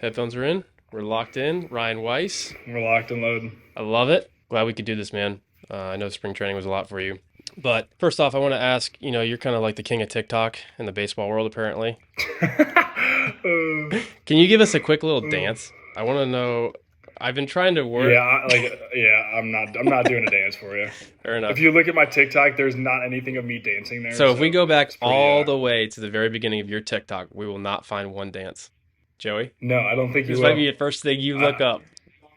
Headphones are in. We're locked in. Ryan Weiss. We're locked and loading. I love it. Glad we could do this, man. I know spring training was a lot for you. But first off, I want to ask, you're kind of like the king of TikTok in the baseball world, apparently. Can you give us a quick little dance? I want to know. I've been trying to work. I'm not doing a dance for you. Fair enough. If you look at my TikTok, there's not anything of me dancing there. So if we go back pretty, all the way to the very beginning of your TikTok, we will not find one dance. Joey? No, I don't think you This will. might be the first thing you look up.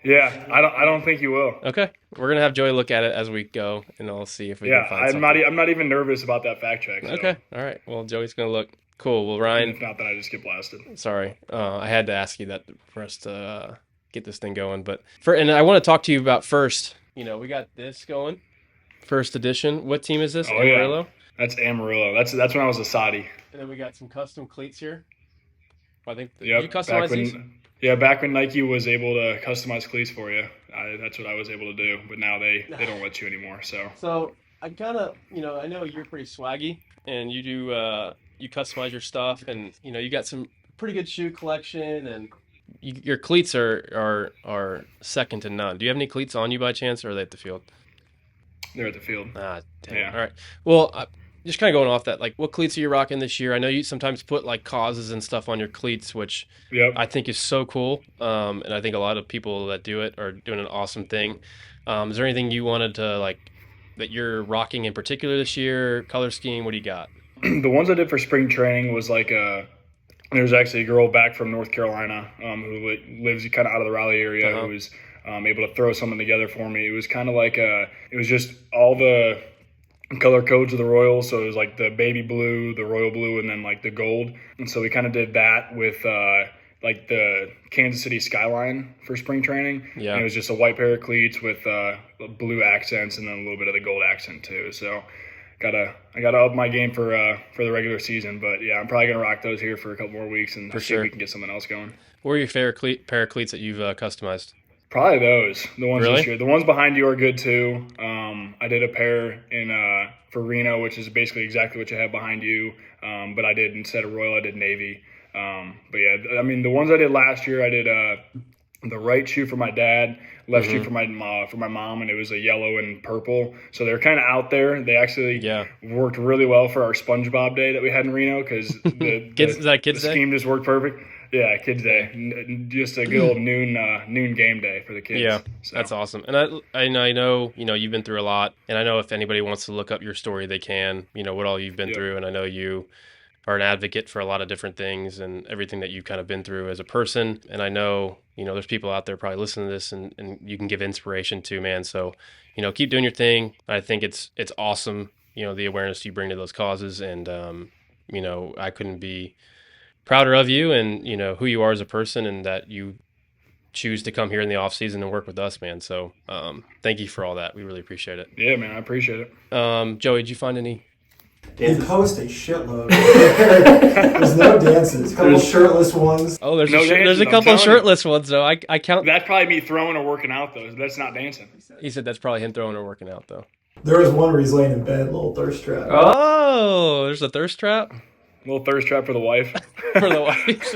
Yeah, I don't think you will. Okay. We're going to have Joey look at it as we go, and I'll see if we can find I'm something. I'm not even nervous about that fact check. So. Okay. All right. Well, Joey's going to look. Cool. Well, Ryan. If not, then I just get blasted. Sorry. I had to ask you that for us to get this thing going. And I want to talk to you about first. We got this going. First edition. What team is this? Oh, Amarillo? Yeah. That's Amarillo. That's when I was a Saudi. And then we got some custom cleats here. I think did Yep. you customize these? Yeah, back when Nike was able to customize cleats for you, that's what I was able to do. But now they don't let you anymore. So I kind of, I know you're pretty swaggy, and you do you customize your stuff, and you got some pretty good shoe collection, and your cleats are second to none. Do you have any cleats on you by chance, or are they at the field? They're at the field. Ah, damn. Yeah. All right. Well, just kind of going off that, like, what cleats are you rocking this year? I know you sometimes put like causes and stuff on your cleats, which I think is so cool. And I think a lot of people that do it are doing an awesome thing. Is there anything you wanted to that you're rocking in particular this year? Color scheme? What do you got? The ones I did for spring training was there's actually a girl back from North Carolina who lives kind of out of the Raleigh area who was able to throw something together for me. It was kind of it was just all the color codes of the Royals. So it was like the baby blue, the royal blue, and then like the gold. And so we kind of did that with the Kansas City skyline for spring training. Yeah. And it was just a white pair of cleats with blue accents and then a little bit of the gold accent too. So I gotta up my game for the regular season, but yeah, I'm probably gonna rock those here for a couple more weeks and see if we can get something else going. What are your favorite pair of cleats that you've customized? Probably those, the ones Really? this year. The ones behind you are good too. I did a pair for Reno, which is basically exactly what you have behind you, but I did instead of Royal, I did Navy. But yeah, I mean the ones I did last year, I did the right shoe for my dad, left shoe for my mom, and it was a yellow and purple. So they're kind of out there. They actually worked really well for our SpongeBob day that we had in Reno because the scheme just worked perfect. Yeah, kids day, just a good old noon game day for the kids. Yeah, so. That's awesome. And I know you've been through a lot, and I know if anybody wants to look up your story, they can. What all you've been through, and I know you are an advocate for a lot of different things and everything that you've kind of been through as a person. And I know, there's people out there probably listening to this and you can give inspiration to, man. So, keep doing your thing. I think it's awesome, the awareness you bring to those causes. And, I couldn't be prouder of you and, who you are as a person and that you choose to come here in the off season and work with us, man. So, thank you for all that. We really appreciate it. Yeah, man, I appreciate it. Joey, did you find any? He posts a shitload. There's no dances. A couple shirtless ones. Oh, there's no there's a couple shirtless ones though. I count. That's probably me throwing or working out though. That's not dancing. He said that's probably him throwing or working out though. There was one where he's laying in bed, little thirst trap. Oh, there's a thirst trap. A little thirst trap for the wife. For the wife.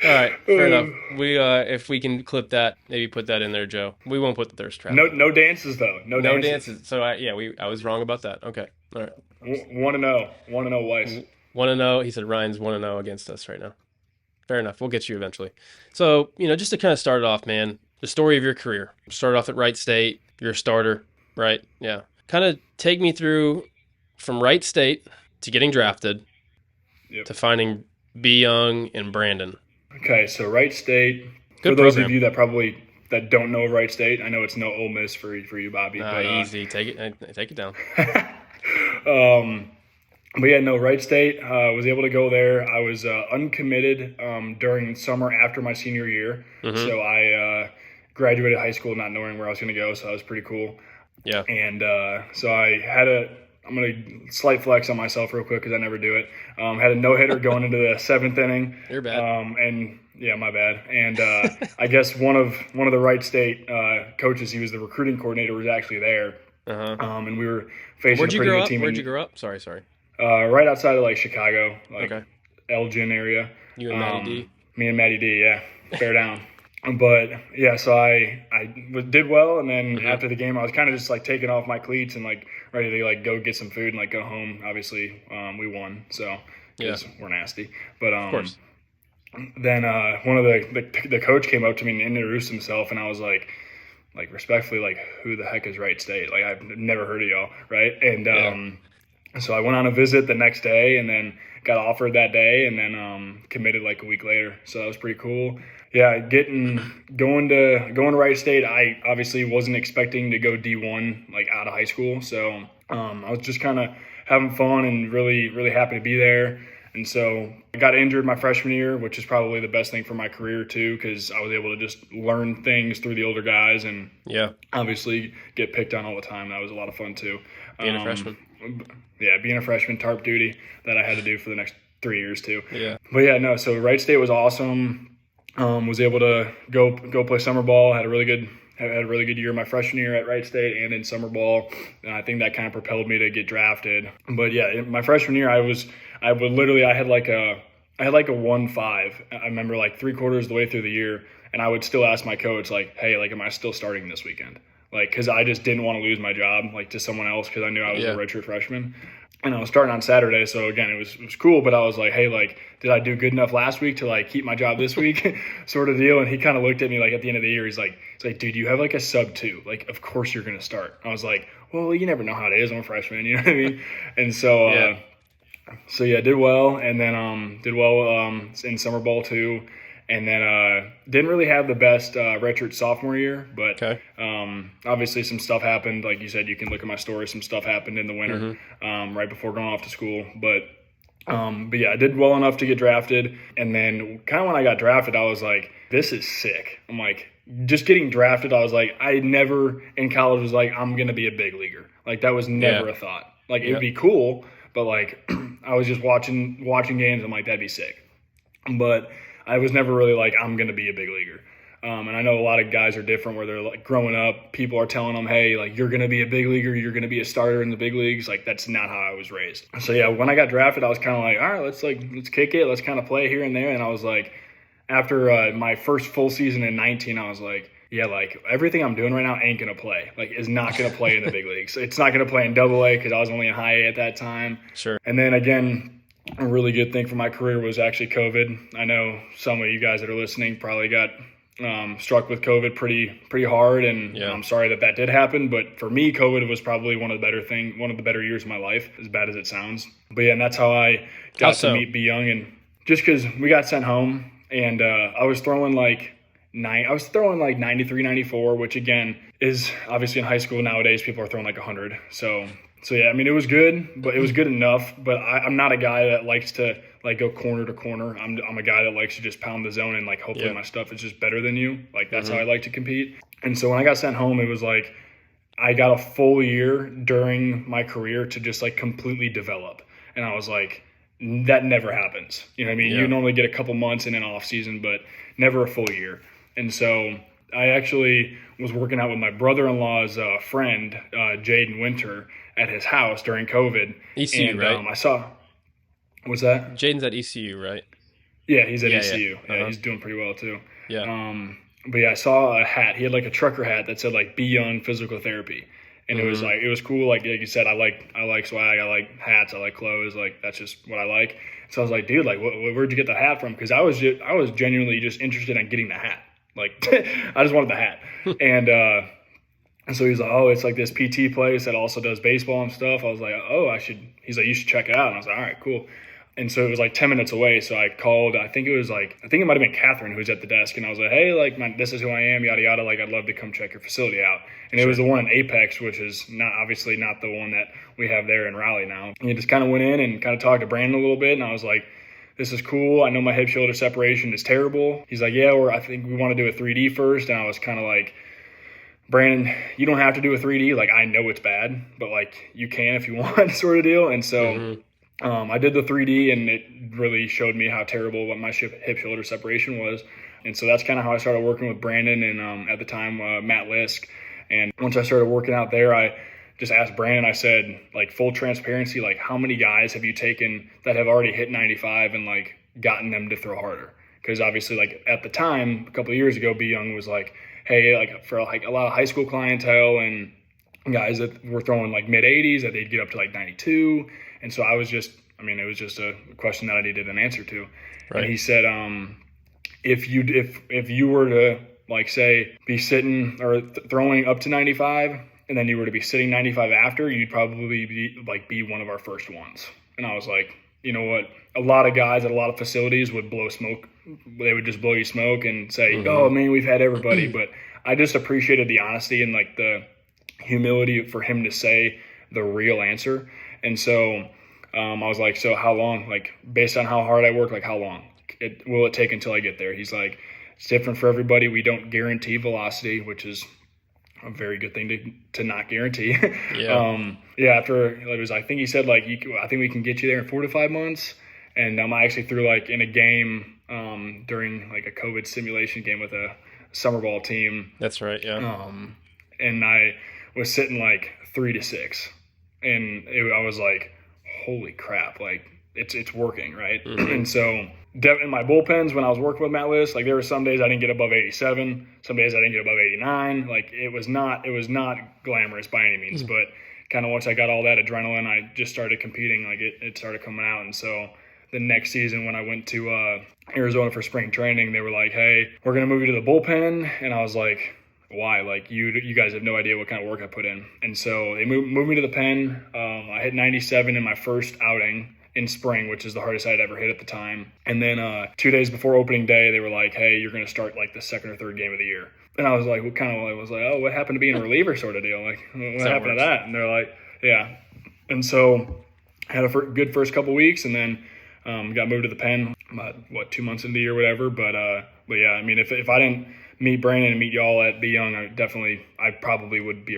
All right, fair enough. We if we can clip that, maybe put that in there, Joe. We won't put the thirst trap. No dances though. No dances. So I was wrong about that. Okay. All right. 1-0 Weiss. 1-0. He said Ryan's 1-0 against us right now. Fair enough. We'll get you eventually. So, just to kind of start it off, man, the story of your career. Started off at Wright State. You're a starter, right? Yeah. Kind of take me through from Wright State to getting drafted to finding B. Young and Brandon. Okay, so Wright State. Good for those program. of you that don't know Wright State, I know it's no Ole Miss for you, Bobby. But, easy. Take it down. But yeah, no, Wright State, was able to go there. I was uncommitted during summer after my senior year. Mm-hmm. So I graduated high school not knowing where I was going to go, so that was pretty cool. Yeah. And so I'm going to slight flex on myself real quick because I never do it. Had a no-hitter going into the seventh inning. You're bad. And yeah, my bad. And I guess one of the Wright State coaches, he was the recruiting coordinator, was actually there. Uh-huh. And we were facing a pretty good team. Where'd you grow up? Sorry. Right outside of Chicago, okay. Elgin area. You and Matty D? Me and Matty D, yeah, bear down. But yeah, so I did well, and then after the game, I was kind of just like taking off my cleats and like ready to like go get some food and like go home. Obviously, we won, so Yeah, because we're nasty. But of course. then one of the coach came up to me and introduced himself, and I was like respectfully, like, who the heck is Wright State? Like, I've never heard of y'all, right? And so I went on a visit the next day, and then got offered that day, and then committed like a week later. So that was pretty cool. Yeah, going to Wright State. I obviously wasn't expecting to go D1 like out of high school, so I was just kind of having fun and really happy to be there. And so I got injured my freshman year, which is probably the best thing for my career too, because I was able to just learn things through the older guys and obviously get picked on all the time. That was a lot of fun too. Being a freshman. Yeah, being a freshman, tarp duty that I had to do for the next 3 years too. Yeah. But yeah, no, so Wright State was awesome. Was able to go play summer ball. Had a really good year my freshman year at Wright State and in summer ball. And I think that kind of propelled me to get drafted. But yeah, in my freshman year, I had like a 1.5. I remember like 3/4 of the way through the year, and I would still ask my coach like, hey, like, am I still starting this weekend? Like, because I just didn't want to lose my job like to someone else because I knew I was a redshirt freshman. And I was starting on Saturday, so again, it was cool. But I was like, hey, like, did I do good enough last week to like keep my job this week, sort of deal? And he kind of looked at me like at the end of the year, he's like, dude, you have like a sub 2, like of course you're gonna start. I was like, well, you never know how it is. I'm a freshman, you know what I mean? And so, so yeah, did well, and then did well in summer ball too. And then didn't really have the best redshirt sophomore year, but obviously some stuff happened. Like you said, you can look at my story. Some stuff happened in the winter right before going off to school. But yeah, I did well enough to get drafted. And then kind of when I got drafted, I was like, this is sick. I'm like, just getting drafted, I was like, I never in college was like, I'm going to be a big leaguer. Like that was never a thought. Like it would be cool, but like I was just watching games. I'm like, that'd be sick. But I was never really like, I'm going to be a big leaguer. And I know a lot of guys are different where they're like growing up, people are telling them, hey, like you're going to be a big leaguer. You're going to be a starter in the big leagues. Like that's not how I was raised. So yeah, when I got drafted, I was kind of like, all right, let's kick it. Let's kind of play here and there. And I was like, after my first full season in 19, I was like, yeah, like everything I'm doing right now ain't going to play. Like is not going to play in the big leagues. It's not going to play in AA because I was only in high A at that time. Sure. And then again, a really good thing for my career was actually COVID. I know some of you guys that are listening probably got struck with COVID pretty hard, and I'm sorry that did happen. But for me, COVID was probably one of the better years of my life, as bad as it sounds. But yeah, and that's how I got to meet B Young, and just because we got sent home, and I was throwing like 93, 94, which again is obviously in high school nowadays people are throwing like 100. So yeah, I mean, it was good, but it was good enough. But I'm not a guy that likes to like go corner to corner. I'm a guy that likes to just pound the zone and like hopefully my stuff is just better than you. Like that's how I like to compete. And so when I got sent home, it was like I got a full year during my career to just like completely develop. And I was like, that never happens. You know what I mean? You normally get a couple months in an off season, but never a full year. And so I actually was working out with my brother-in-law's friend, Jaden Winter, at his house during COVID. ECU, and, right? I saw. What's that? Jaden's at ECU, right? Yeah, he's at ECU. Yeah, he's doing pretty well too. Yeah. But yeah, I saw a hat. He had like a trucker hat that said like "Be Young Physical Therapy," and it was cool. Like you said, I like swag. I like hats. I like clothes. Like that's just what I like. So I was like, dude, like, where'd you get the hat from? Because I was genuinely just interested in getting the hat. Like, I just wanted the hat. And so he's like, oh, it's like this PT place that also does baseball and stuff. I was like, oh, he's like, you should check it out. And I was like, all right, cool. And so it was like 10 minutes away. So I called, I think it might have been Catherine who was at the desk. And I was like, hey, like, this is who I am, yada, yada. Like, I'd love to come check your facility out. And it was the one in Apex, which is obviously not the one that we have there in Raleigh now. And he just kind of went in and kind of talked to Brandon a little bit. And I was like, this is cool. I know my hip shoulder separation is terrible. He's like, yeah, I think we want to do a 3D first. And I was kind of like, Brandon, you don't have to do a 3D. Like, I know it's bad, but like you can if you want, sort of deal. And so I did the 3D, and it really showed me how terrible what my hip shoulder separation was. And so that's kind of how I started working with Brandon and at the time Matt Lisk. And once I started working out there, I just asked Brandon, I said, like, full transparency, like, how many guys have you taken that have already hit 95 and like gotten them to throw harder? because obviously like at the time a couple of years ago, B Young was like, hey, like for like a lot of high school clientele and guys that were throwing like mid 80s that they'd get up to like 92. And so I was just, I mean, it was just a question that I needed an answer to. And Right. he said, if you were to like say be sitting or throwing up to 95 and then you were to be sitting 95 after, you'd probably be one of our first ones. And I was like, you know what? A lot of guys at a lot of facilities would blow smoke. They would just blow you smoke and say, "Oh man, we've had everybody." But I just appreciated the honesty and like the humility for him to say the real answer. And so I was like, "So how long? Like based on how hard I work, like how long will it take until I get there?" He's like, "It's different for everybody. We don't guarantee velocity, which is a very good thing to not guarantee." Yeah. Yeah. After it was, I think he said like, I think we can get you there in 4 to 5 months. And I actually threw like in a game during like a COVID simulation game with a summer ball team. That's right. Yeah. And I was sitting like 3 to 6, and I was like, holy crap, like it's working, right? And so in my bullpens when I was working with Matt List, like there were some days I didn't get above 87, some days I didn't get above 89. Like it was not glamorous by any means, but kind of once I got all that adrenaline, I just started competing. Like it started coming out. And so the next season when I went to Arizona for spring training, they were like, "Hey, we're gonna move you to the bullpen," and I was like, "Why? Like you guys have no idea what kind of work I put in." And so they moved me to the pen. I hit 97 in my first outing in spring, which is the hardest I'd ever hit at the time. And then 2 days before opening day, they were like, "Hey, you're gonna start like the second or third game of the year." And I was like, "Oh, what happened to being a reliever sort of deal? Like, what happened to that?" And they're like, "Yeah." And so I had a good first couple weeks, and then got moved to the pen about 2 months into the year, whatever. But yeah, I mean, if I didn't meet Brandon and meet y'all at B Young, I probably would be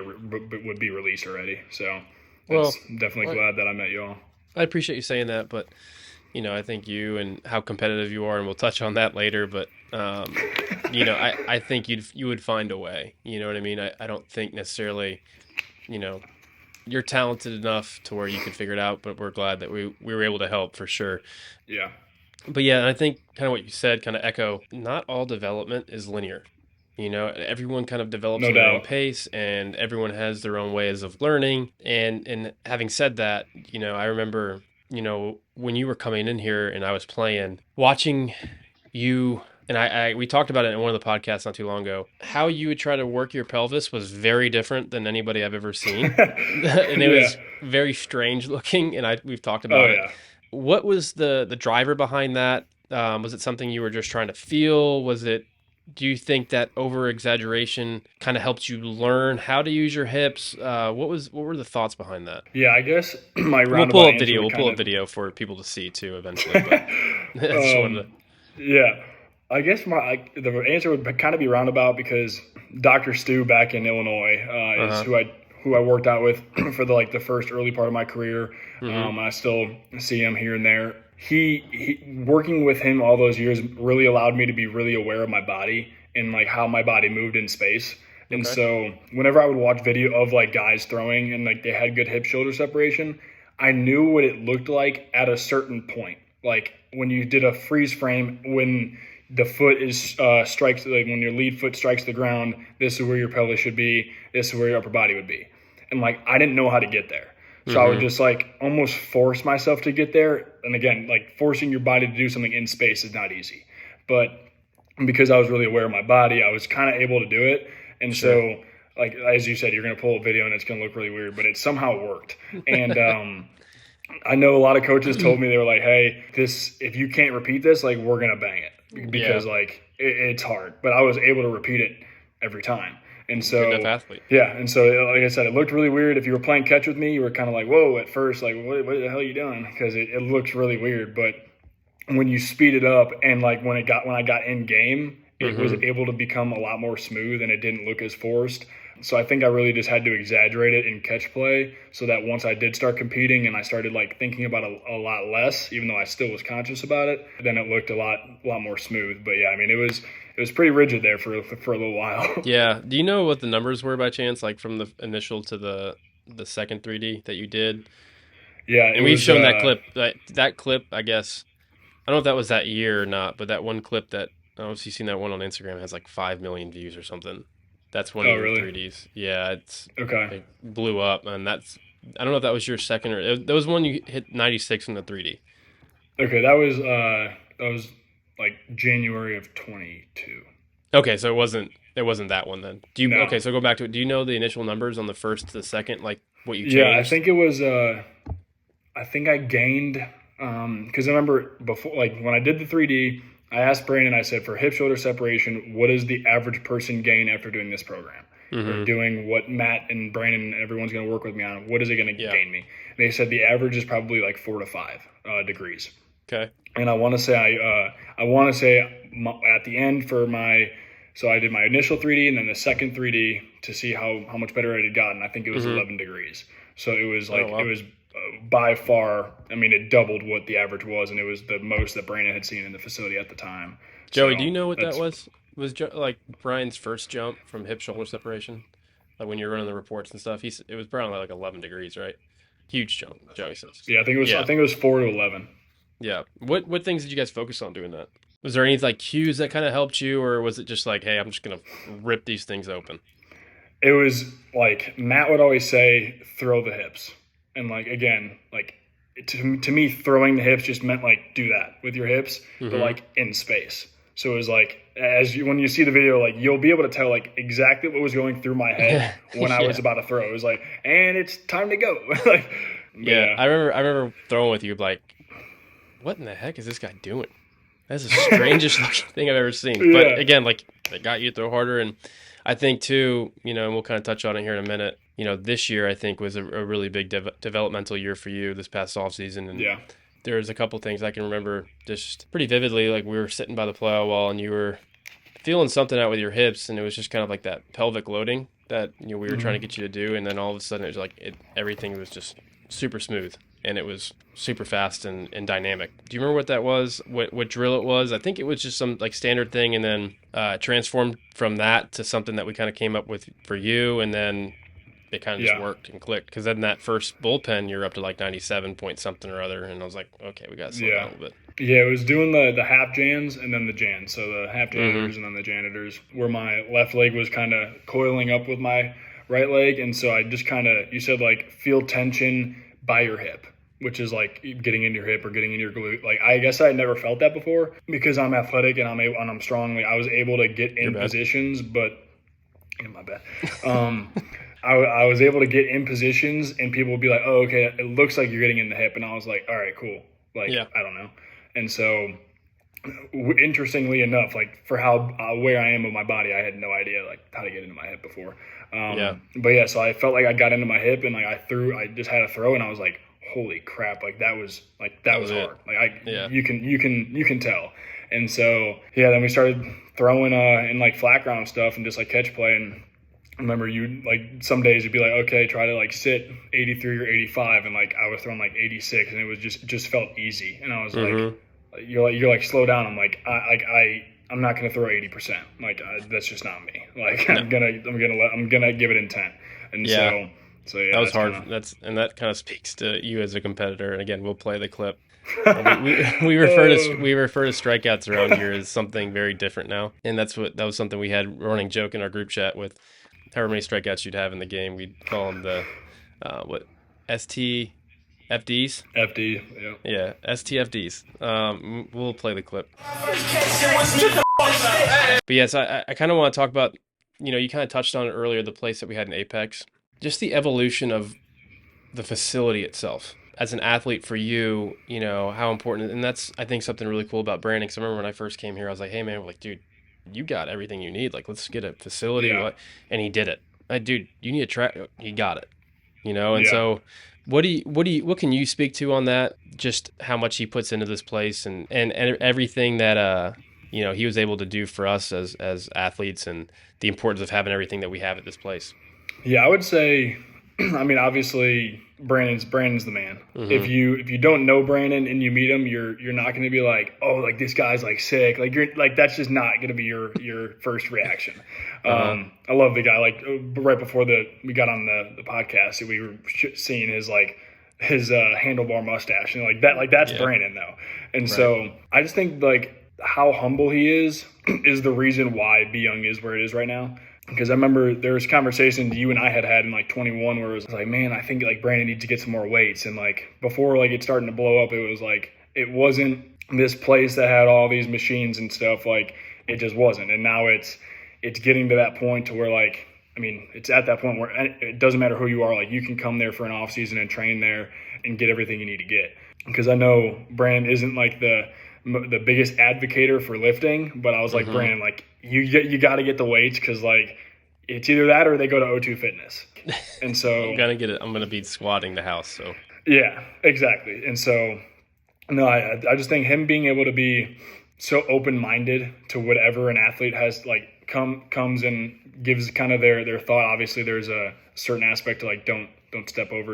released already. So Well, definitely glad that I met y'all. I appreciate you saying that, but I think you and how competitive you are, and we'll touch on that later. But I think you would find a way. You know what I mean? I don't think necessarily, you know, you're talented enough to where you could figure it out. But we're glad that we were able to help for sure. Yeah. But yeah, and I think kind of what you said, kind of echo. Not all development is linear. Everyone kind of develops No at their own doubt. pace, and everyone has their own ways of learning. And having said that, I remember, when you were coming in here and I was playing, watching you, and we talked about it in one of the podcasts not too long ago. How you would try to work your pelvis was very different than anybody I've ever seen, and it Yeah. was very strange looking. And we've talked Oh about it. yeah. What was the driver behind that? Was it something you were just trying to feel? Do you think that over exaggeration kind of helped you learn how to use your hips? What were the thoughts behind that? Yeah, I guess my We'll pull roundabout up answer video. would We'll pull kind up of video for people to see too eventually. But I just wanted to. yeah. I guess the answer would kind of be roundabout because Dr. Stu back in Illinois is Uh-huh. who I worked out with for the first early part of my career. Mm-hmm. I still see him here and there. He working with him all those years really allowed me to be really aware of my body and like how my body moved in space. And Okay. so whenever I would watch video of like guys throwing and like they had good hip shoulder separation, I knew what it looked like at a certain point. Like when you did a freeze frame, when the foot is strikes, like when your lead foot strikes the ground, this is where your pelvis should be. This is where your upper body would be. And like I didn't know how to get there. So I would Mm-hmm. just like almost force myself to get there. And again, like forcing your body to do something in space is not easy. But because I was really aware of my body, I was kind of able to do it. And Sure. so, like as you said, you're going to pull a video and it's going to look really weird, but it somehow worked. And I know a lot of coaches told me they were like, "Hey, if you can't repeat this, like we're going to bang it because Yeah. like it's hard." But I was able to repeat it every time. And Good enough so, athlete. yeah, and so like I said, it looked really weird. If you were playing catch with me, you were kind of like, "Whoa!" At first, like, "What the hell are you doing?" Because it looked really weird. But when you speed it up and like when I got in game, it was Mm-hmm. able to become a lot more smooth and it didn't look as forced. So I think I really just had to exaggerate it in catch play so that once I did start competing and I started like thinking about a lot less, even though I still was conscious about it, then it looked a lot more smooth. But yeah, I mean it was pretty rigid there for a little while. Yeah. Do you know what the numbers were by chance, like from the initial to the second 3D that you did? Yeah, it And we've was shown that clip. That clip, I guess, I don't know if that was that year or not, but that one clip that I don't know if you've seen that one on Instagram has like 5 million views or something. That's one of Oh, your really? 3Ds. Yeah, Okay. it blew up, and I don't know if that was your second or that was one you hit 96 in the 3D. Okay, that was like January of 22. Okay, so it wasn't that one then. No. Okay, so go back to it. Do you know the initial numbers on the first to the second, like what you Yeah, I changed? think it was I think I gained because I remember before, like when I did the 3D, I asked Brandon. I said, for hip shoulder separation, what does the average person gain after doing this program, or Mm-hmm. doing what Matt and Brandon and everyone's going to work with me on? What is it going to Yeah. gain me? And they said the average is probably like 4 to 5 degrees. Okay. And I want to say at the end for my, so I did my initial 3D and then the second 3D to see how much better it had gotten. I think it was Mm-hmm. 11 degrees. So it was Oh like it wow. was by far. I mean, it doubled what the average was, and it was the most that Brandon had seen in the facility at the time. Joey, So do you know what that that's was? Like Brian's first jump from hip shoulder separation? Like when you're running the reports and stuff, it was probably like 11 degrees, right? Huge jump, Joey says. yeah. I Yeah, think it was 4 to 11. yeah. What things did you guys focus on doing that? Was there any like cues that kind of helped you, or was it just like, hey, I'm just gonna rip these things open? It was like Matt would always say, throw the hips. And like, again, like to me, throwing the hips just meant like do that with your hips, but Mm-hmm. like in space. So it was like, when you see the video, like you'll be able to tell like exactly what was going through my head when I was Yeah, about to throw. It was like, and it's time to go. Like, but yeah. yeah. I remember throwing with you like, what in the heck is this guy doing? That's the strangest looking thing I've ever seen. But Yeah. again, like it got you to throw harder, and I think too, and we'll kind of touch on it here in a minute. This year I think was a really big developmental year for you this past off season, and Yeah. there's a couple things I can remember just pretty vividly. Like we were sitting by the plow wall, and you were feeling something out with your hips, and it was just kind of like that pelvic loading that we were trying to Hmm. get you to do, and then all of a sudden it was like everything was just super smooth, and it was super fast and dynamic. Do you remember what that was? What drill it was? I think it was just some like standard thing, and then transformed from that to something that we kind of came up with for you, and then it kind of just Yeah. worked and clicked. Because then that first bullpen, you're up to like 97 point something or other, and I was like, okay, we got to slow down Yeah. a little bit. Yeah, it was doing the half jans and then the jans. So the half Mm-hmm. janitors and then the janitors, where my left leg was kind of coiling up with my right leg. And so I just kind of, you said like feel tension by your hip, which is like getting in your hip or getting in your glute. Like, I guess I had never felt that before because I'm athletic and I'm strong. Like, I was able to get Your in bad. positions, but in my bed. I was able to get in positions and people would be like, oh, okay, it looks like you're getting in the hip. And I was like, all right, cool. Like, Yeah. I don't know. And so, interestingly enough, like for how where I am with my body, I had no idea like how to get into my hip before. Yeah. But yeah, so I felt like I got into my hip and like I just had a throw and I was like, holy crap, that That was was it. hard. Like Yeah. you can tell. And so yeah, then we started throwing in like flat ground stuff and just like catch play. And I remember you like some days you'd be like, okay, try to like sit 83 or 85, and like I was throwing like 86, and it was just felt easy. And I was like, Mm-hmm. you're like slow down. I'm like I'm not gonna throw 80%. Like that's just not me. Like No. I'm gonna give it intent. And Yeah. so yeah, That was that's kind hard. of That kind of speaks to you as a competitor. And again, we'll play the clip. We refer to strikeouts around here as something very different now, and that was something we had running joke in our group chat with however many strikeouts you'd have in the game. We'd call them the what STFDs. FD. Yeah. Yeah, STFDs. We'll play the clip. But yes, I kind of want to talk about, you kind of touched on it earlier, the place that we had in Apex, just the evolution of the facility itself. As an athlete for you, how important, and that's, I think, something really cool about branding. Because I remember when I first came here, I was like, hey, man, like, dude, you got everything you need. Like, let's get a facility. Yeah. And he did it. Dude, you need a track. He got it, and Yeah. so what can you speak to on that? Just how much he puts into this place and everything that, he was able to do for us as athletes, and the importance of having everything that we have at this place. Yeah, I would say, I mean, obviously Brandon's the man. Mm-hmm. If you don't know Brandon and you meet him, you're not going to be like, oh, like this guy's like sick. Like you're like that's just not going to be your first reaction. I love the guy. Like right before we got on the podcast, we were seeing his like his handlebar mustache, and like that's Yeah. Brandon though. And Right. so I just think like how humble he is the reason why B Young is where it is right now. Because I remember there was conversations you and I had in like 21 where it was like, man, I think like Brandon needs to get some more weights. And like before like it's starting to blow up, it was like it wasn't this place that had all these machines and stuff. Like it just wasn't. And now it's getting to that point to where like I mean, it's at that point where it doesn't matter who you are. Like you can come there for an off season and train there and get everything you need to get. Because I know Brandon isn't like the biggest advocator for lifting, but I was like, Mm-hmm. Brandon, like you got to get the weights because like it's either that or they go to O2 Fitness. And so I'm gonna get it. I'm gonna be squatting the house. So yeah, exactly. And so no, I just think him being able to be so open minded to whatever an athlete has like comes and gives kind of their thought. Obviously, there's a certain aspect to like don't step over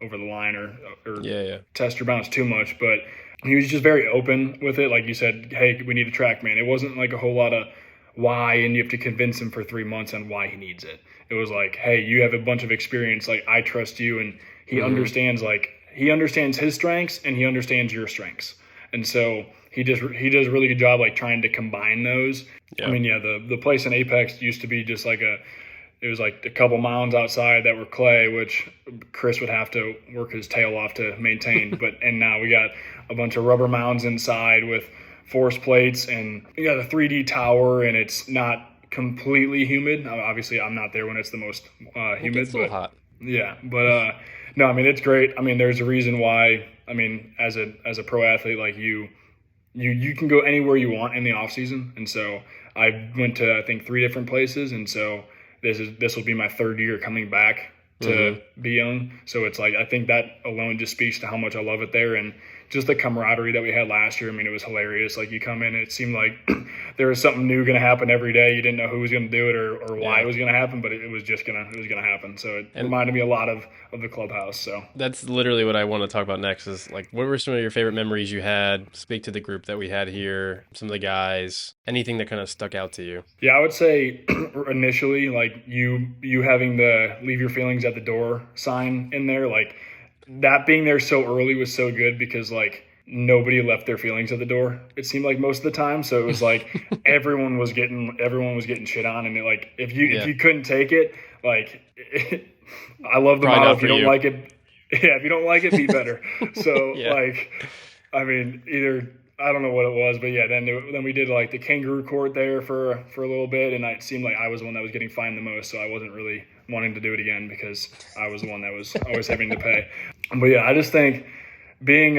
the line or yeah. test your bounce too much, but he was just very open with it. Like you said, hey, we need a track man. It wasn't like a whole lot of why, and you have to convince him for 3 months on why he needs it. It was like, hey, you have a bunch of experience. Like I trust you, and he Mm-hmm. understands. Like he understands his strengths, and he understands your strengths, and so he does a really good job like trying to combine those. I Yeah. mean, yeah, the place in Apex used to be just like it was like a couple mounds outside that were clay, which Chris would have to work his tail off to maintain. And now we got a bunch of rubber mounds inside with force plates, and we got a 3D tower, and it's not completely humid. Obviously, I'm not there when it's the most It humid, gets a little but hot. yeah, but no, I mean it's great. I mean, there's a reason why. I mean, as a pro athlete like you can go anywhere you want in the off season, and so I went to I think 3 different places, and so this will be my 3rd year coming back to be young. So it's like I think that alone just speaks to how much I love it there, and just the camaraderie that we had last year. I mean, it was hilarious. Like you come in and it seemed like there was something new going to happen every day. You didn't know who was going to do it or why Yeah. it was going to happen, but it was going to happen. So it And reminded me a lot of the clubhouse. So that's literally what I want to talk about next is like what were some of your favorite memories you had? Speak to the group that we had here, some of the guys, anything that kind of stuck out to you. yeah, I would say initially like you having the leave your feelings at the door sign in there, like that being there so early was so good because like nobody left their feelings at the door. It seemed like most of the time, so it was like everyone was getting shit on, and like if Yeah. you couldn't take it, like I love the Probably model. not If for you don't you. like it, yeah, if you don't like it, be better. So Yeah. like, I mean, either I don't know what it was, but yeah, then we did like the kangaroo court there for a little bit, and it seemed like I was the one that was getting fined the most, so I wasn't really wanting to do it again because I was the one that was always having to pay. But yeah, I just think being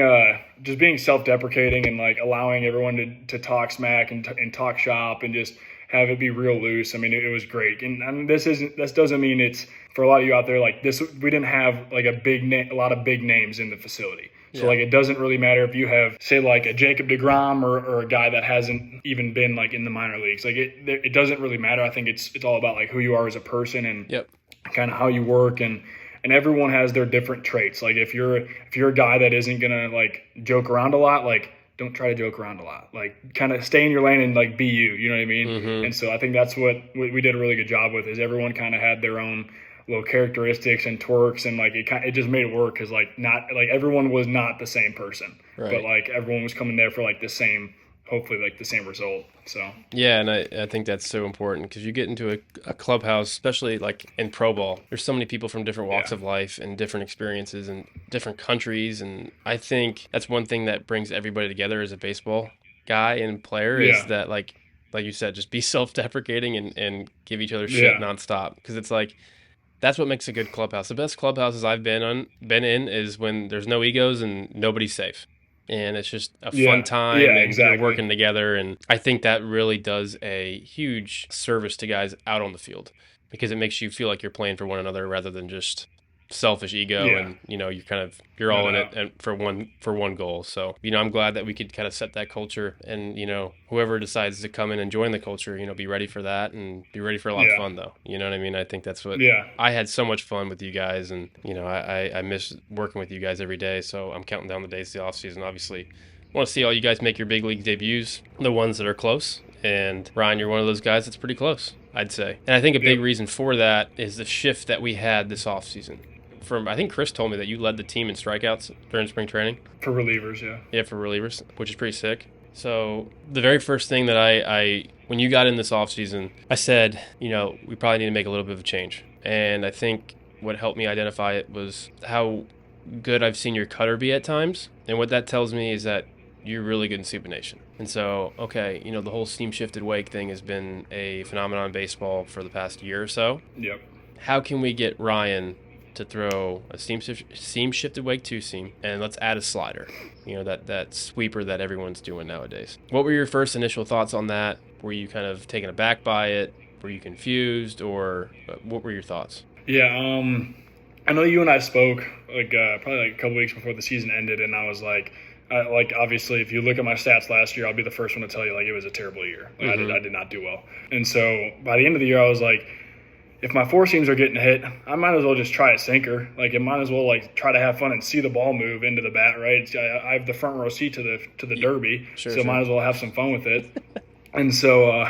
just being self-deprecating and like allowing everyone to talk smack and talk shop and just have it be real loose. I mean, it was great. And this doesn't mean it's for a lot of you out there like this. We didn't have like a lot of big names in the facility. So Yeah. like it doesn't really matter if you have say like a Jacob DeGrom or a guy that hasn't even been like in the minor leagues. Like it doesn't really matter. I think it's all about like who you are as a person and Yep. kind of how you work and everyone has their different traits. Like if you're a guy that isn't gonna like joke around a lot, like don't try to joke around a lot. Like kind of stay in your lane and like be you. You know what I mean? Mm-hmm. And so I think that's what we did a really good job with. Is everyone kind of had their own little characteristics and twerks and like it just made it work because like not like everyone was not the same person, Right. but like everyone was coming there for like the same, hopefully like the same result. So Yeah, and I think that's so important because you get into a clubhouse, especially like in pro ball, there's so many people from different walks Yeah. of life and different experiences and different countries. And I think that's one thing that brings everybody together as a baseball guy and player Yeah. is that like you said, just be self-deprecating and give each other shit Yeah. nonstop. Because it's like that's what makes a good clubhouse. The best clubhouses I've been in is when there's no egos and nobody's safe. And it's just a fun Yeah. time Yeah, and exactly. you're working together. And I think that really does a huge service to guys out on the field because it makes you feel like you're playing for one another rather than just selfish ego Yeah. and you're all No in doubt. it and for one goal. So I'm glad that we could kind of set that culture and whoever decides to come in and join the culture, be ready for that and be ready for a lot of Yeah. fun though. You know what I mean? I think that's what Yeah. I had so much fun with you guys, and I miss working with you guys every day. So I'm counting down the days to the off season. Obviously, I want to see all you guys make your big league debuts, the ones that are close. And Ryan, you're one of those guys that's pretty close, I'd say. And I think a big Yep. reason for that is the shift that we had this off season. I think Chris told me that you led the team in strikeouts during spring training. For relievers, yeah. Yeah, for relievers, which is pretty sick. So the very first thing that I when you got in this offseason, I said, we probably need to make a little bit of a change. And I think what helped me identify it was how good I've seen your cutter be at times. And what that tells me is that you're really good in supination. And so, okay, the whole steam shifted wake thing has been a phenomenon in baseball for the past year or so. Yep. How can we get Ryan to throw a seam shifted wake two seam, and let's add a slider, that sweeper that everyone's doing nowadays? What were your first initial thoughts on that? Were you kind of taken aback by it? Were you confused, or what were your thoughts? Yeah, I know you and I spoke probably a couple weeks before the season ended, and I was like, obviously, if you look at my stats last year, I'll be the first one to tell you it was a terrible year. I did not do well, and so by the end of the year, I was like, if my four seams are getting hit, I might as well just try a sinker. It might as well try to have fun and see the ball move into the bat, right? I have the front row seat to the Derby, so might as well have some fun with it. And so,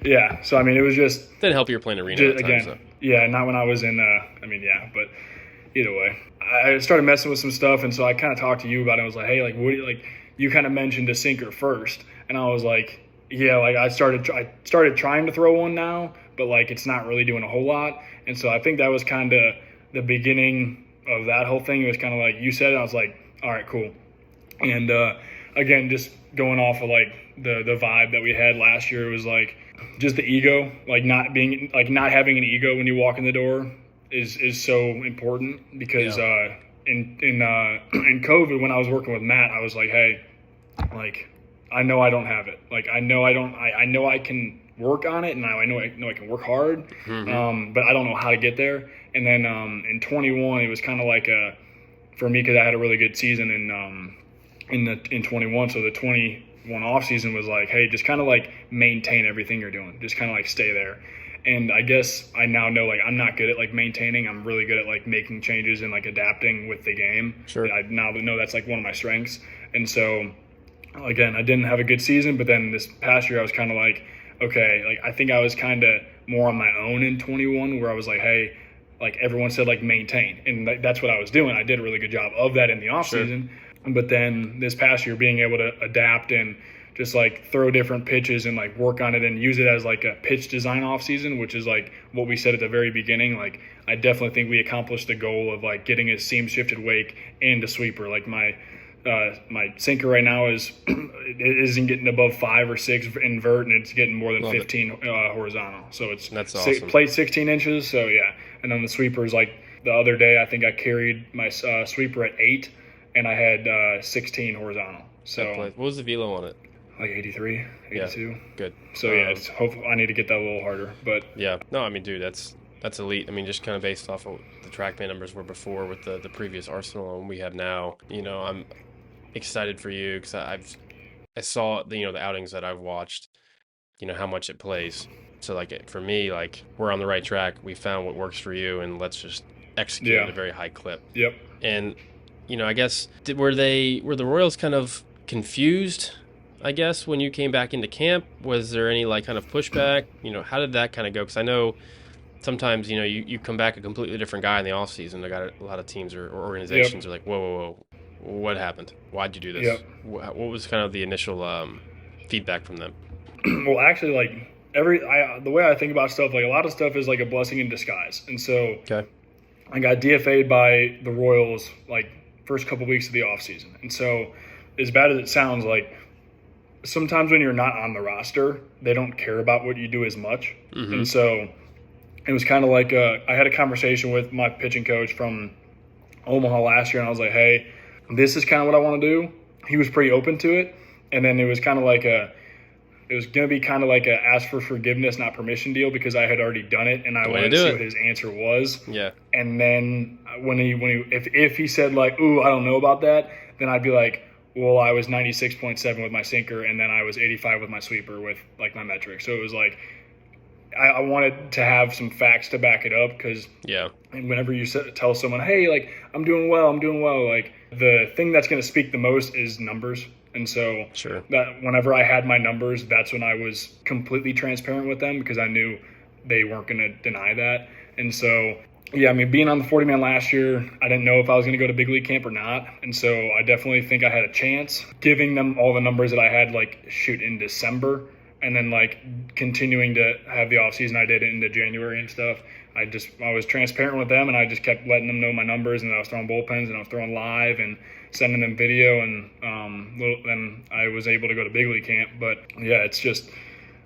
yeah. So it was just didn't help you were playing arena at again. times, yeah, not when I was in. But either way, I started messing with some stuff, and so I kind of talked to you about it. I was like, hey, what do you kind of mentioned a sinker first, and I was like, yeah, I started trying to throw one now, but it's not really doing a whole lot. And so I think that was kind of the beginning of that whole thing. It was kind of like you said it, I was like, all right, cool. And again, just going off of the vibe that we had last year, it was just the ego, not having an ego when you walk in the door is so important, because in COVID, when I was working with Matt, I was like, hey, I know I don't have it. I know I can work on it, and I know I can work hard, but I don't know how to get there. And then in 21, it was kind of for me, because I had a really good season in 21. So the 21 off season was hey, just kind of maintain everything you're doing, just kind of stay there. And I guess I now know I'm not good at maintaining. I'm really good at making changes and adapting with the game. Sure. I now know that's one of my strengths. And so again, I didn't have a good season, but then this past year I was kind of okay, I think I was kind of more on my own in 21, where I was hey, everyone said maintain, and that's what I was doing. I did a really good job of that in the off season. Sure. But then this past year, being able to adapt and just throw different pitches and work on it and use it as a pitch design off season, which is what we said at the very beginning. I definitely think we accomplished the goal of getting a seam shifted wake and a sweeper. My sinker right now isn't getting above 5 or 6 invert, and it's getting more than 15 horizontal. So that's awesome. Plate 16 inches. So yeah, and then the sweepers, the other day, I think I carried my sweeper at 8, and I had 16 horizontal. So what was the velo on it? 83, 82. Yeah, good. So yeah, hopefully I need to get that a little harder. But yeah, no, dude, that's elite. Just kind of based off of the TrackMan numbers were before with the previous arsenal and we have now. I'm excited for you, because I saw the outings that I've watched, how much it plays. So for me, we're on the right track. We found what works for you, and let's just execute at a very high clip. Yep. And I guess were the Royals kind of confused, I guess, when you came back into camp? Was there any kind of pushback? How did that kind of go? Because I know sometimes you come back a completely different guy in the off season. I got a lot of teams or organizations are like, whoa, what happened? Why'd you do this? Yep. What was kind of the initial feedback from them? Well, actually, the way I think about stuff, a lot of stuff is a blessing in disguise. And so I got DFA'd by the Royals first couple weeks of the off season. And so as bad as it sounds, sometimes when you're not on the roster, they don't care about what you do as much. Mm-hmm. And so it was kind of I had a conversation with my pitching coach from Omaha last year, and I was like, hey, this is kind of what I want to do. He was pretty open to it. And then it was kind of it was going to be kind of a ask for forgiveness, not permission deal, because I had already done it, and I wanted to see what his answer was. Yeah. And then if he said ooh, I don't know about that, then I'd be well, I was 96.7 with my sinker, and then I was 85 with my sweeper with my metrics. So it was I wanted to have some facts to back it up, because whenever you tell someone, hey, I'm doing well, the thing that's going to speak the most is numbers. And so that whenever I had my numbers, that's when I was completely transparent with them, because I knew they weren't going to deny that. And so yeah, I mean, being on the 40 man last year, I didn't know if I was going to go to big league camp or not. And so I definitely think I had a chance giving them all the numbers that I had, like, shoot, in December. And then, like, continuing to have the off season I did into January and stuff. I was transparent with them, and I just kept letting them know my numbers, and I was throwing bullpens, and I was throwing live, and sending them video, and then I was able to go to big league camp. But yeah, it's just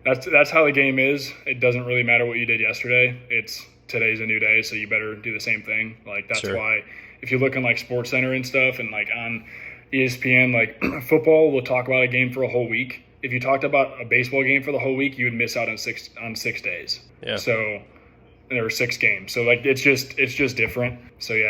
that's how the game is. It doesn't really matter what you did yesterday. It's today's a new day, so you better do the same thing. Like, that's Sure. why if you look on like Sports Center and stuff, and like on ESPN, like football will talk about a game for a whole week. If you talked about a baseball game for the whole week, you would miss out on 6 days. Yeah. So there were 6 games. So like it's just different. So yeah,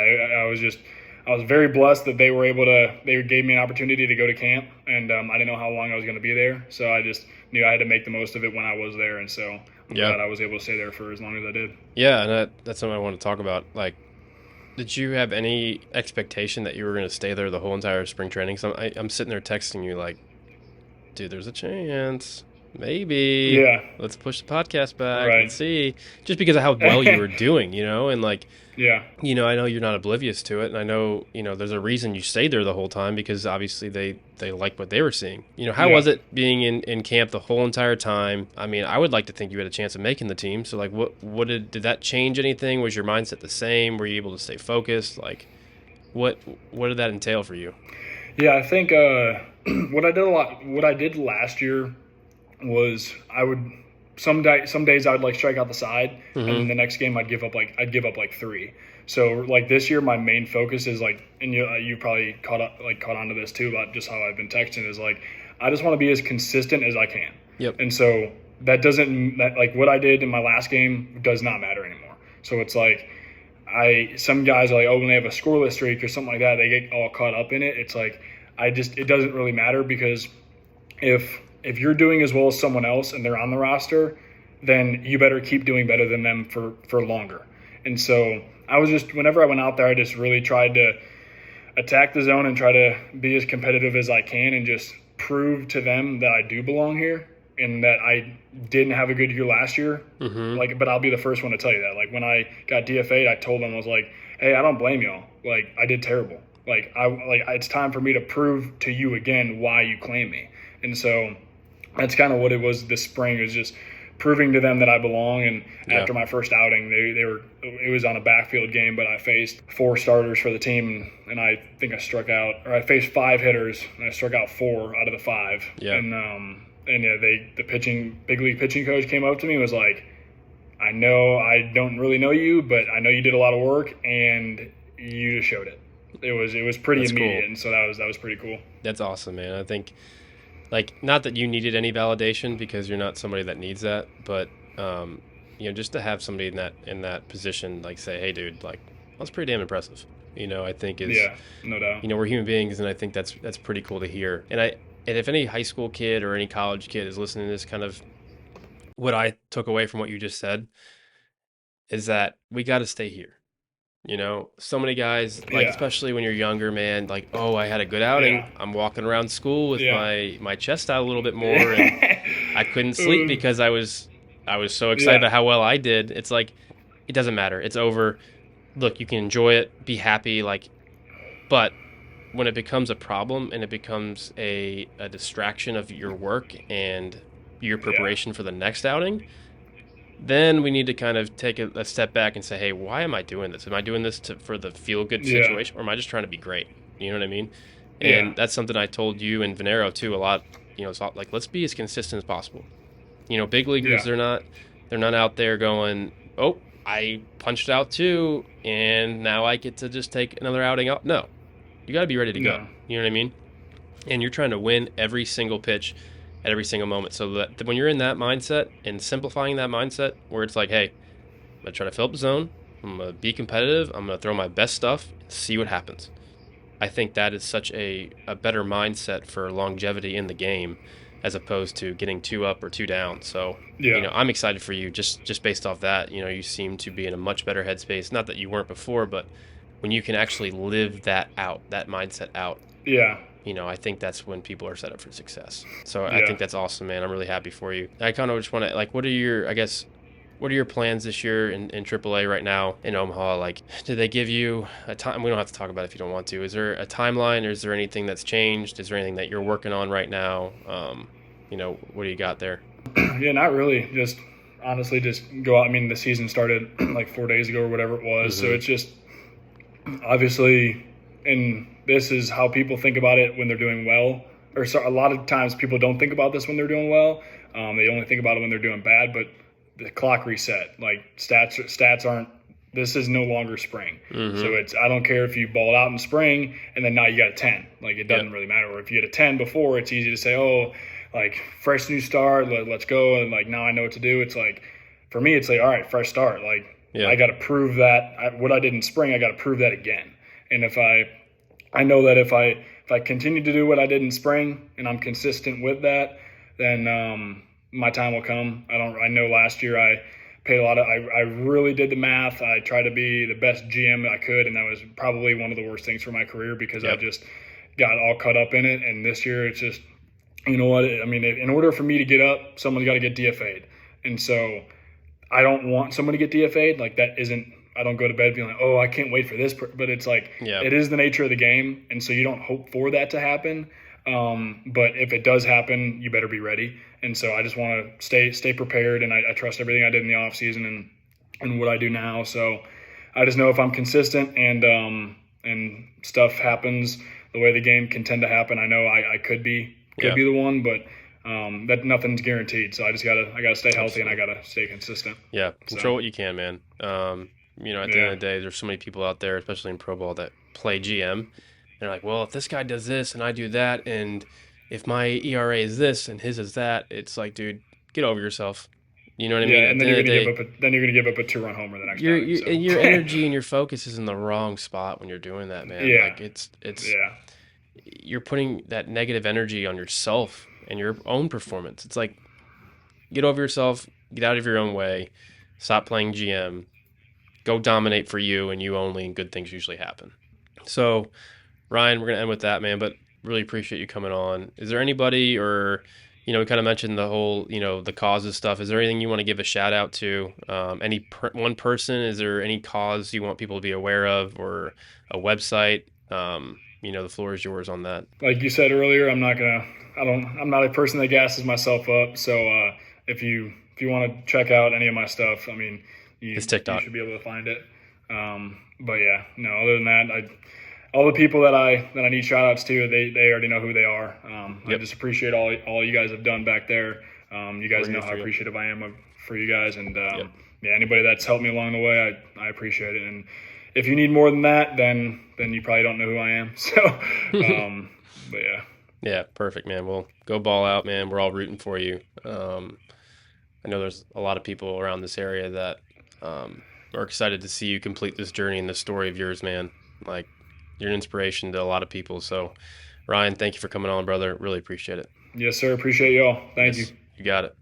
I was very blessed that they gave me an opportunity to go to camp, and I didn't know how long I was going to be there. So I just knew I had to make the most of it when I was there, and so I'm glad I was able to stay there for as long as I did. Yeah, and that's something I want to talk about. Like, did you have any expectation that you were going to stay there the whole entire spring training? So I'm sitting there texting you like, dude, there's a chance. Maybe. Yeah. Let's push the podcast back Right. and see. Just because of how well you were doing, and like, Yeah. I know you're not oblivious to it, and I know, there's a reason you stayed there the whole time, because obviously they liked what they were seeing. How was it being in camp the whole entire time? I mean, I would like to think you had a chance of making the team. So like, what did that change anything? Was your mindset the same? Were you able to stay focused? Like, what did that entail for you? Yeah, I think what I did last year was some days I would like strike out the side, and then the next game I'd give up like 3. So like this year, my main focus is like, and you probably caught on to this too about just how I've been texting, is like I just want to be as consistent as I can. Yep. And so that like what I did in my last game does not matter anymore. So it's like some guys are like, oh, when they have a scoreless streak or something like that, they get all caught up in it. It's like it doesn't really matter, because if you're doing as well as someone else and they're on the roster, then you better keep doing better than them for longer. And so whenever I went out there, I just really tried to attack the zone and try to be as competitive as I can, and just prove to them that I do belong here, and that I didn't have a good year last year. But I'll be the first one to tell you that. Like, when I got DFA'd, I told them, I was like, hey, I don't blame y'all. Like, I did terrible. Like, it's time for me to prove to you again why you claim me. And so that's kind of what it was this spring. It was just proving to them that I belong. And after my first outing, it was on a backfield game, but I faced 4 starters for the team, and I think I faced 5 hitters, and I struck out 4 out of the 5. Yeah. And yeah, the big league pitching coach came up to me and was like, I know I don't really know you, but I know you did a lot of work, and you just showed it. It was pretty immediate, cool. And so that was pretty cool. That's awesome, man. I think, like, not that you needed any validation, because you're not somebody that needs that, but just to have somebody in that position, like, say, hey, dude, like, that's pretty damn impressive. I think is, yeah, no doubt. We're human beings, and I think that's pretty cool to hear. And if any high school kid or any college kid is listening to this, kind of what I took away from what you just said is that we got to stay here. So many guys, like, especially when you're younger, man, like, oh, I had a good outing. Yeah. I'm walking around school with my chest out a little bit more, and I couldn't sleep because I was so excited about how well I did. It's like, it doesn't matter. It's over. Look, you can enjoy it, be happy, like, but when it becomes a problem and it becomes a distraction of your work and your preparation for the next outing, then we need to kind of take a step back and say, hey, why am I doing this? Am I doing this for the feel-good situation, or am I just trying to be great? You know what I mean? And that's something I told you and Venero, too, a lot. It's like, let's be as consistent as possible. Big leaguers, they're not out there going, oh, I punched out 2, and now I get to just take another outing out. No. You got to be ready to go. You know what I mean? And you're trying to win every single pitch at every single moment. So that when you're in that mindset and simplifying that mindset, where it's like, hey, I'm going to try to fill up the zone. I'm going to be competitive. I'm going to throw my best stuff and see what happens. I think that is such a better mindset for longevity in the game, as opposed to getting 2 up or 2 down. So, I'm excited for you just based off that. You seem to be in a much better headspace. Not that you weren't before, but when you can actually live that mindset out. Yeah. I think that's when people are set up for success. So I think that's awesome, man. I'm really happy for you. I kind of just want to, like, what are your, I guess, what are your plans this year in AAA right now in Omaha? Like, did they give you a time? We don't have to talk about it if you don't want to. Is there a timeline, or is there anything that's changed? Is there anything that you're working on right now? What do you got there? Yeah, not really. Just honestly, just go out. I mean, the season started like 4 days ago or whatever it was. So Mm-hmm. it's just obviously, and this is how people think about it when they're doing well. Or so, a lot of times people don't think about this when they're doing well. They only think about it when they're doing bad. But the clock reset. Like stats aren't. This is no longer spring. So Mm-hmm. it's I don't care if you balled out in spring and then now you got a 10. Like it Yep. doesn't really matter. Or if you had a 10 before, it's easy to say, oh, like fresh new start, let's go, and like now I know what to do. It's like for me, it's like all right, fresh start. Like Yeah. I got to prove that what I did in spring, I got to prove that again. And if I know that if I continue to do what I did in spring and I'm consistent with that, then my time will come. I know last year I paid a lot of. I really did the math. I tried to be the best GM I could, and that was probably one of the worst things for my career because I Yep. just got all caught up in it. And this year, it's just you know what? I mean, in order for me to get up, someone's got to get DFA'd, and so I don't want someone to get DFA'd. Like that isn't. I don't go to bed being like, oh, I can't wait for this. But it's like Yeah. it is the nature of the game, and so you don't hope for that to happen. But if it does happen, you better be ready. And so I just want to stay prepared, and I trust everything I did in the off season and what I do now. So I just know if I'm consistent and stuff happens the way the game can tend to happen, I know I could Yeah. be the one, but that nothing's guaranteed. So I gotta stay healthy and I Absolutely. gotta stay consistent. Yeah. So Control what you can, man. At the end yeah, of the day, there's so many people out there, especially in pro ball, that play GM. They're like, well, if this guy does this and I do that, and if my ERA is this and his is that, it's like, dude, get over yourself. You know what I mean? yeah, At and the then end you're of the gonna give day, up. Then you're gonna give up a 2-run homer the next your outing. your So and your energy and your focus is in the wrong spot when you're doing that, man. yeah, Like it's yeah, you're putting that negative energy on yourself and your own performance. It's like, get over yourself, get out of your own way, stop playing GM, go dominate for you and you only, and good things usually happen. So, Ryan, we're gonna end with that, man. But really appreciate you coming on. Is there anybody, or we kind of mentioned the whole, the causes stuff. Is there anything you want to give a shout out to? One person? Is there any cause you want people to be aware of, or a website? The floor is yours on that. like you said earlier, I'm not gonna. I don't. I'm not a person that gasses myself up. So if you want to check out any of my stuff, I mean, It's you TikTok. should be able to find it. But yeah, no. Other than that, all the people that I need shout outs to, they already know who they are. I Yep, just appreciate all you guys have done back there. You guys we're know here how for you. appreciative I am for you guys, and Yep. yeah, anybody that's helped me along the way, I appreciate it. And if you need more than that, then you probably don't know who I am. So, but yeah, Yeah, perfect, man. Well, go ball out, man. We're all rooting for you. I know there's a lot of people around this area that are excited to see you complete this journey and this story of yours, man. Like, you're an inspiration to a lot of people. So, Ryan, thank you for coming on, brother. Really appreciate it. yes, sir. Appreciate y'all. Thank you. Yes, you got it.